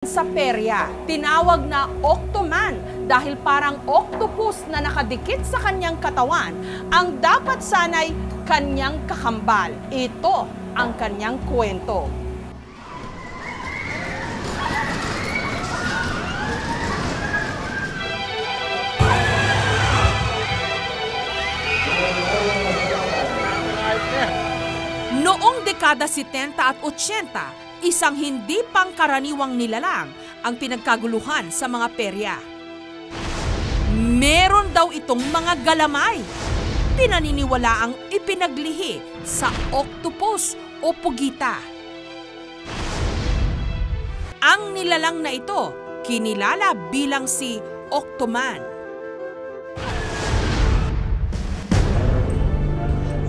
Sa perya, tinawag na Octoman dahil parang octopus na nakadikit sa kanyang katawan ang dapat sanay kanyang kakambal. Ito ang kanyang kwento. Noong dekada 70 at 80, isang hindi pangkaraniwang nilalang ang pinagkaguluhan sa mga perya. Meron daw itong mga galamay. Pinaniniwalaang ipinaglihi sa octopus o pugita. Ang nilalang na ito, kinilala bilang si Octoman.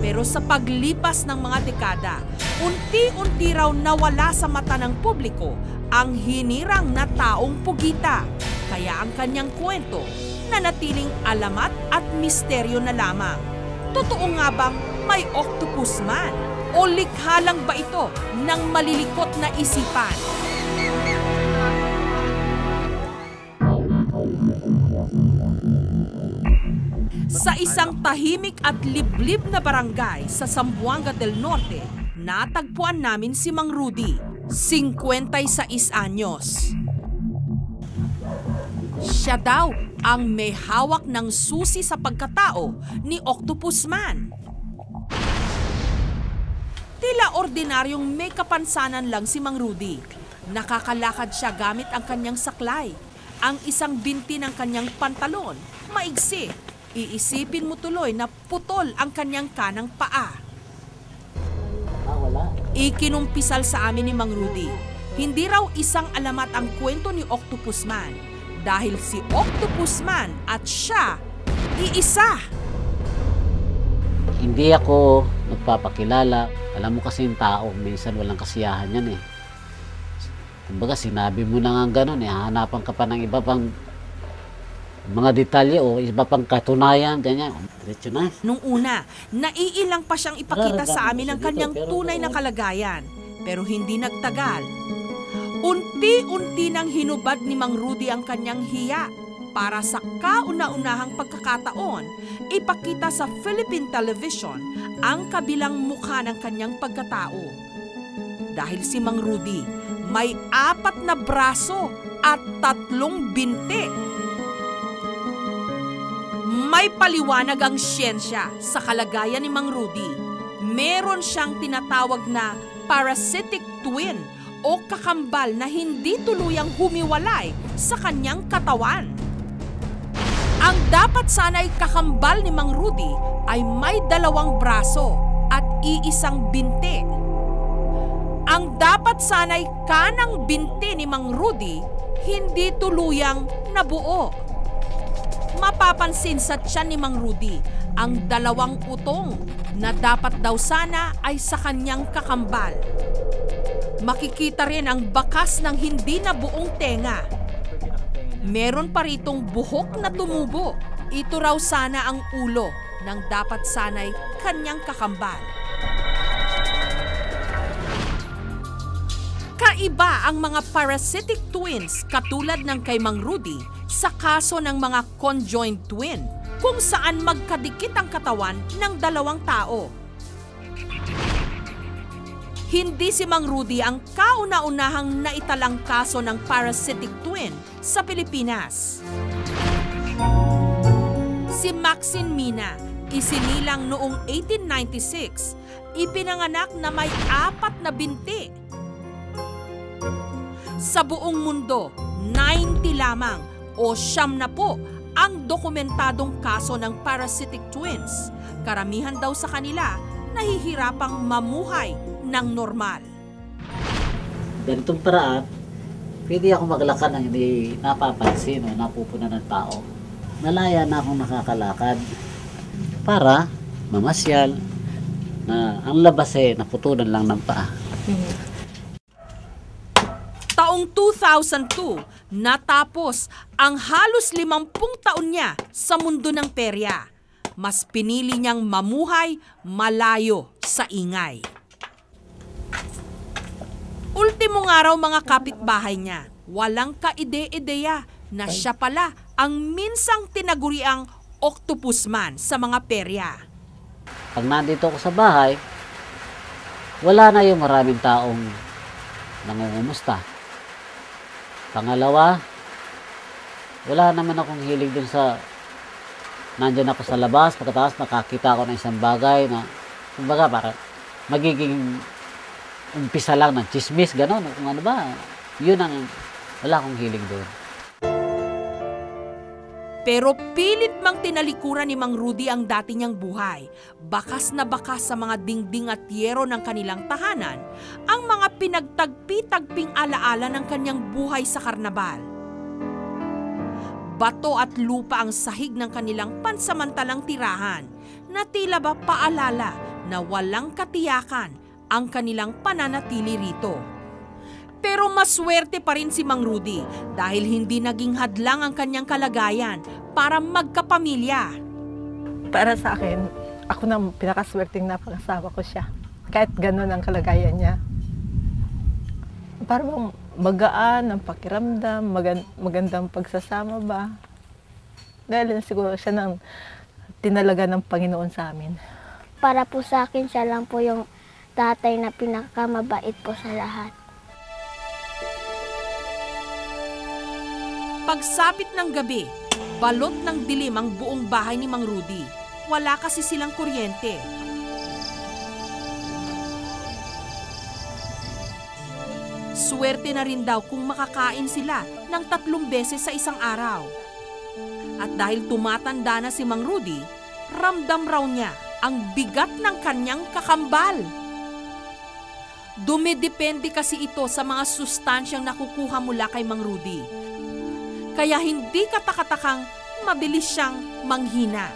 Pero sa paglipas ng mga dekada, unti-unti raw nawala sa mata ng publiko ang hinirang na taong pugita. Kaya ang kanyang kwento nanatiling alamat at misteryo na lamang. Totoo nga bang may octopus man? O likha lang ba ito ng malilikot na isipan? Sa isang tahimik at liblib na barangay sa Zamboanga del Norte, natagpuan namin si Mang Rudy, 56 anyos. Siya daw ang may hawak ng susi sa pagkatao ni Octopus Man. Tila ordinaryong may kapansanan lang si Mang Rudy. Nakakalakad siya gamit ang kanyang saklay. Ang isang binti ng kanyang pantalon, maigsi. Iisipin mo tuloy na putol ang kanyang kanang paa. Ikinumpisal sa amin ni Mang Rudy, hindi raw isang alamat ang kwento ni Octopus Man dahil si Octopus Man at siya, iisa. Hindi ako nagpapakilala. Alam mo kasi yung tao, minsan walang kasiyahan yan eh. Kumbaga sinabi mo na nga gano'n eh, hahanapan ka pa ng iba pang mga detalye o iba pang katunayan, ganyan. Diretso na. Nung una, naiilang pa siyang ipakita sa amin ang kanyang tunay na kalagayan. Pero hindi nagtagal. Unti-unti nang hinubad ni Mang Rudy ang kanyang hiya para sa kauna-unahang pagkakataon, ipakita sa Philippine television ang kabilang mukha ng kanyang pagkatao. Dahil si Mang Rudy may 4 na braso at 3 binti. May paliwanag ang siyensya sa kalagayan ni Mang Rudy. Meron siyang tinatawag na parasitic twin o kakambal na hindi tuluyang humiwalay sa kanyang katawan. Ang dapat sana'y kakambal ni Mang Rudy ay may 2 braso at iisang binti. Ang dapat sana'y kanang binti ni Mang Rudy hindi tuluyang nabuo. Mapapansin sa tiyan ni Mang Rudy ang 2 utong na dapat daw sana ay sa kanyang kakambal. Makikita rin ang bakas ng hindi na buong tenga. Meron pa ritong buhok na tumubo. Ito raw sana ang ulo ng dapat sana'y kanyang kakambal. Kaiba ang mga parasitic twins katulad ng kay Mang Rudy sa kaso ng mga conjoined twin kung saan magkadikit ang katawan ng 2 tao. Hindi si Mang Rudy ang kauna-unahang naitalang kaso ng parasitic twin sa Pilipinas. Si Maxine Mina, isinilang noong 1896, ipinanganak na may 4 na binti. Sa buong mundo, 90 lamang o 90 ang dokumentadong kaso ng parasitic twins. Karamihan daw sa kanila nahihirapang mamuhay ng normal. Ganitong paraan, pwede ako maglakad ng hindi napapansin o napupunan ng tao. Malaya na akong nakakalakad para mamasyal na ang labas eh naputunan lang ng paa. Taong 2002, natapos ang halos 50 taon niya sa mundo ng perya. Mas pinili niyang mamuhay malayo sa ingay. Ultimong araw mga kapitbahay niya, walang kaide-ideya na siya pala ang minsang tinaguriang octopus man sa mga perya. Pag nandito ako sa bahay, wala na yung maraming taong nangungumusta. Pangalawa, wala naman akong hilig dun sa nandyan ako sa labas, pagkatapos nakakita ako ng isang bagay na kumbaga para magiging umpisa lang ng chismis, gano'n. Kung ano ba, yun ang wala akong hilig doon. Pero pilit mang tinalikuran ni Mang Rudy ang dati niyang buhay. Bakas na bakas sa mga dingding at yero ng kanilang tahanan ang mga pinagtagpi-tagping alaala ng kanyang buhay sa karnabal. Bato at lupa ang sahig ng kanilang pansamantalang tirahan na tila ba paalala na walang katiyakan ang kanilang pananatili rito. Pero maswerte pa rin si Mang Rudy dahil hindi naging hadlang ang kanyang kalagayan para magkapamilya. Para sa akin, ako na pinakaswerteng napangasawa ko siya. Kahit gano'n ang kalagayan niya. Parang magaan ang pakiramdam, magandang pagsasama ba. Dahil siguro siya nang tinalaga ng Panginoon sa amin. Para po sa akin, siya lang po yung tatay na pinakamabait po sa lahat. Pagsapit ng gabi, balot ng dilim ang buong bahay ni Mang Rudy. Wala kasi silang kuryente. Swerte na rin daw kung makakain sila ng 3 beses sa isang araw. At dahil tumatanda na si Mang Rudy, ramdam raw niya ang bigat ng kanyang kakambal. Dumidepende kasi ito sa mga sustansyang nakukuha mula kay Mang Rudy. Kaya hindi katakatakang mabilis siyang manghina.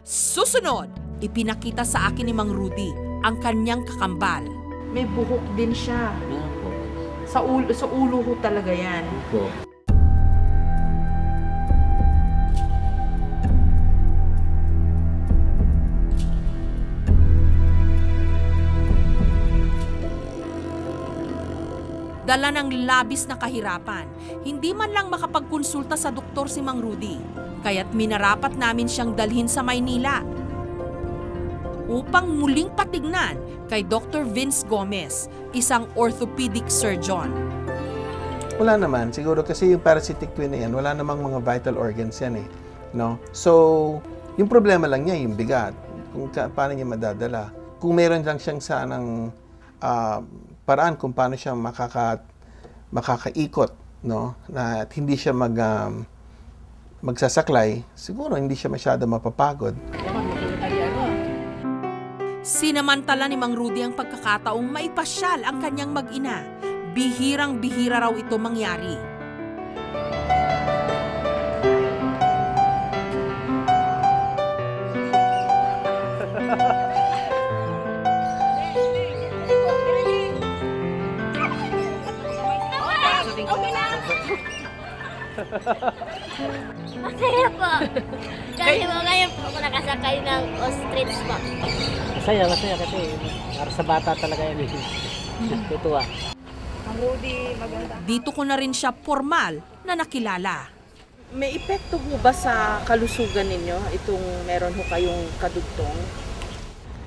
Susunod, ipinakita sa akin ni Mang Rudy ang kanyang kakambal. May buhok din siya. Meron po. Sa ulo ho talaga yan. Po. Dala ng labis na kahirapan, hindi man lang makapagkonsulta sa doktor si Mang Rudy. Kaya't minarapat namin siyang dalhin sa Maynila upang muling patignan kay Dr. Vince Gomez, isang orthopedic surgeon. Wala naman. Siguro kasi yung parasitic twin na yan, wala namang mga vital organs yan eh. No? So, yung problema lang niya, yung bigat. Kung paano niya madadala. Kung meron lang siyang sanang paraan kung paano siya makakaikot, no? Na at hindi siya magsasaklay, siguro hindi siya masyado mapapagod. Sinamantala ni Mang Rudy ang pagkakataong maipasyal ang kanyang mag-ina. Bihirang-bihira raw ito mangyari. Masaya po. Kasi po ngayon po ako nakasakay ng ostrich po. Masaya kasi para sa bata talaga yan. Tutuwa. Ang Rudy, maganda. Dito ko na rin siya formal na nakilala. May epekto ho ba sa kalusugan ninyo itong meron ho kayong kadugtong?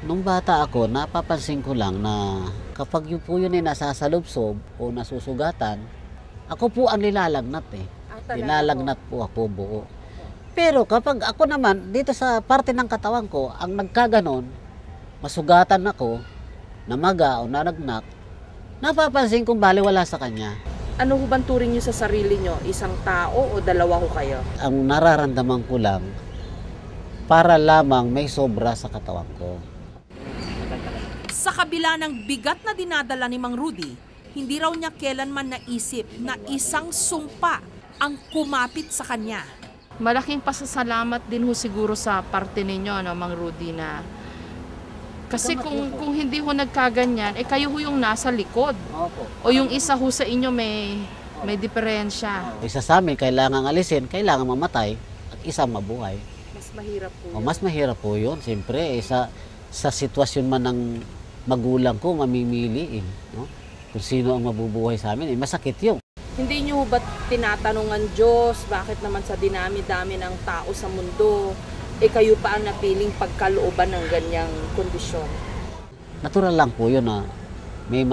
Nung bata ako, napapansin ko lang na kapag yun po yun ay nasasalubsob o nasusugatan, ako po ang nilalagnat eh. Nilalagnat po ako buo. Pero kapag ako naman, dito sa parte ng katawan ko, ang nagkaganon, masugatan ako, namaga o nanagnak, napapansin kong baliwala sa kanya. Ano ho bang turing nyo sa sarili nyo? Isang tao o dalawa ho kayo? Ang nararamdaman ko lang, para lamang may sobra sa katawan ko. Sa kabila ng bigat na dinadala ni Mang Rudy, hindi raw niya kailanman naisip na isang sumpa ang kumapit sa kanya. Malaking pasasalamat din ho siguro sa parte ninyo, no, Mang Rudy, na kasi kung hindi ho nagkaganyan, kayo ho yung nasa likod. Opo. O yung isa ho sa inyo may diferensya. Isa sa amin, kailangan alisin, kailangan mamatay, at isa mabuhay. Mas mahirap po O, mas mahirap po yun. Siyempre, sa sitwasyon man ng magulang ko mamimili no? Kung sino ang mabubuhay sa amin, masakit yun. Hindi nyo ba tinatanungan Diyos, bakit naman sa dinami-dami ng tao sa mundo, kayo pa ang napiling pagkalooban ng ganyang kondisyon? Natural lang po yun na may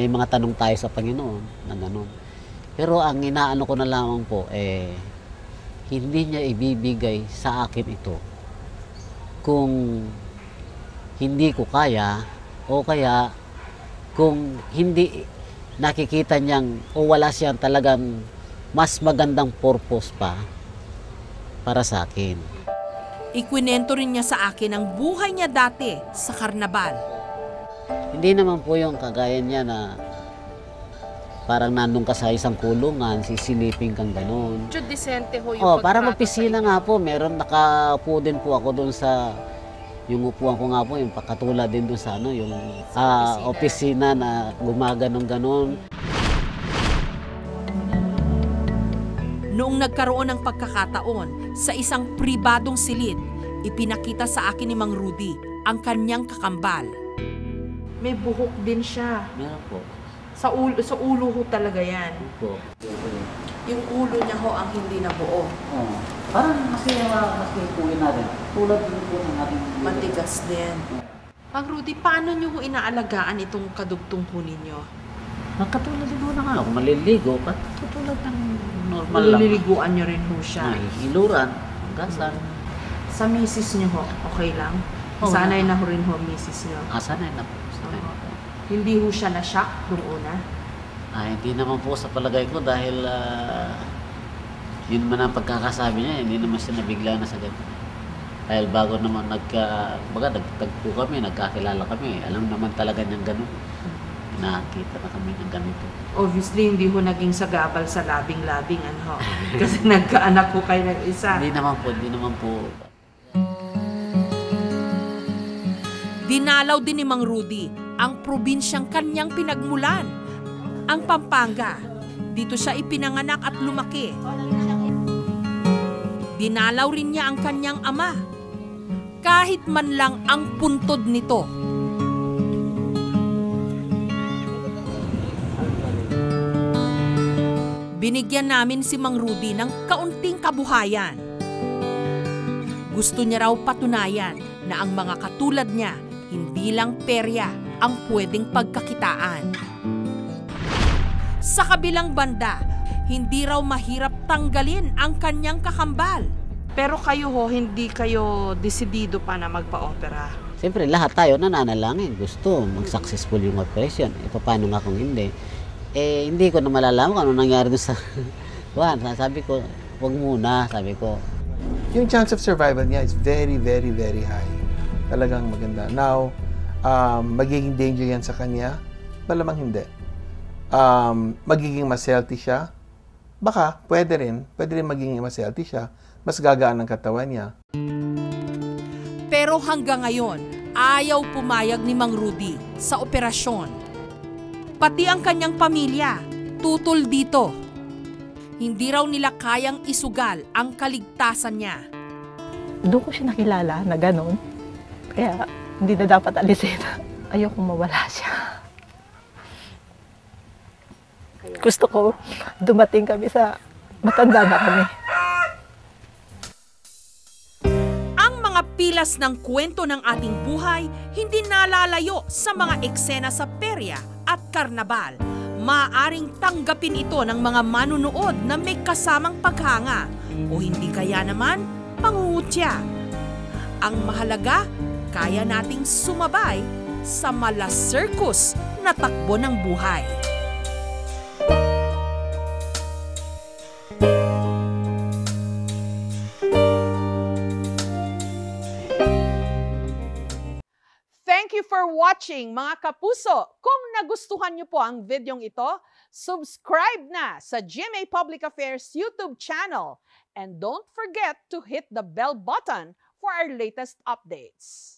mga tanong tayo sa Panginoon na gano'n. Pero ang inaano ko na lamang po, hindi niya ibibigay sa akin ito kung hindi ko kaya o kaya kung hindi nakikita niyang o wala siyang talagang mas magandang purpose pa para sa akin. Ikwinento rin niya sa akin ang buhay niya dati sa karnabal. Hindi naman po yung kagaya niya na parang nandun ka sa isang kulungan, sisilipin kang gano'n. Medyo disente ho yung Parang pagtrato opisina sa inyo. nga po, meron nakaupo din po ako doon sa yung upuan ko nga po, yung pakatulad din doon sa yung opisina na gumaganong-ganon. Noong nagkaroon ng pagkakataon sa isang pribadong silid, ipinakita sa akin ni Mang Rudy ang kanyang kakambal. May buhok din siya. Meron po. Sa ulo ho talaga yan. Po. Yung ulo niya ho ang hindi nabuo. Parang mas ipuin natin. Tulad din po ng ating Matigas din. Mang Rudy, paano nyo ho inaalagaan itong kadugtong ho ninyo? Katulad din po ng kung maliligo, katulad ng normal lang. Maliliguan nyo rin ho siya. Hiluran, gasan. Sa misis nyo ho, okay lang? Oo. Sanay na ho rin ho misis nyo. Sanay na po. Sanay na po. Hindi ho siya na-shock nung una. Hindi naman po sa palagay ko dahil yun man ang pagkakasabi niya, hindi naman siya nabigla na sa ganito. Dahil bago naman nagtagpo kami, nagkakilala kami, alam naman talaga niyang ganun. Nakakita na kami ng ganito. Obviously, hindi ho naging sagabal sa labing-labing, ano. Kasi nagkaanak ho kayo ng isa. Hindi naman po. Dinalaw din ni Mang Rudy ang probinsyang kanyang pinagmulan, ang Pampanga. Dito siya ipinanganak at lumaki. Dinalaw rin niya ang kanyang ama, kahit man lang ang puntod nito. Binigyan namin si Mang Rudy ng kaunting kabuhayan. Gusto niya raw patunayan na ang mga katulad niya, hindi lang perya ang pwedeng pagkakitaan. Sa kabilang banda, hindi raw mahirap tanggalin ang kanyang kakambal. Pero kayo ho, hindi kayo desidido pa na magpa-opera. Siyempre, lahat tayo nananalangin. Gusto mag-successful yung operation. Paano nga kung hindi? Hindi ko na malalaman kung ano nangyari doon sa Juan. Sabi ko, wag muna, sabi ko. Yung chance of survival niya is very, very, very high. Talagang maganda. Now, magiging danger yan sa kanya? Malamang hindi. Magiging mas healthy siya? Baka, pwede rin magiging mas healthy siya. Mas gagaan ang katawan niya. Pero hanggang ngayon, ayaw pumayag ni Mang Rudy sa operasyon. Pati ang kanyang pamilya, tutol dito. Hindi raw nila kayang isugal ang kaligtasan niya. Doon ko siya nakilala na gano'n. Kaya hindi na dapat alisin. Ayokong mawala siya. Gusto ko dumating kami sa matanda na kami. Ang mga pilas ng kwento ng ating buhay hindi nalalayo sa mga eksena sa perya at karnabal. Maaring tanggapin ito ng mga manunood na may kasamang paghanga o hindi kaya naman pangungutya. Ang mahalaga, kaya nating sumabay sa mala-circus na takbo ng buhay. Thank you for watching, mga kapuso. Kung nagustuhan niyo po ang videong ito, subscribe na sa GMA Public Affairs YouTube channel. And don't forget to hit the bell button for our latest updates.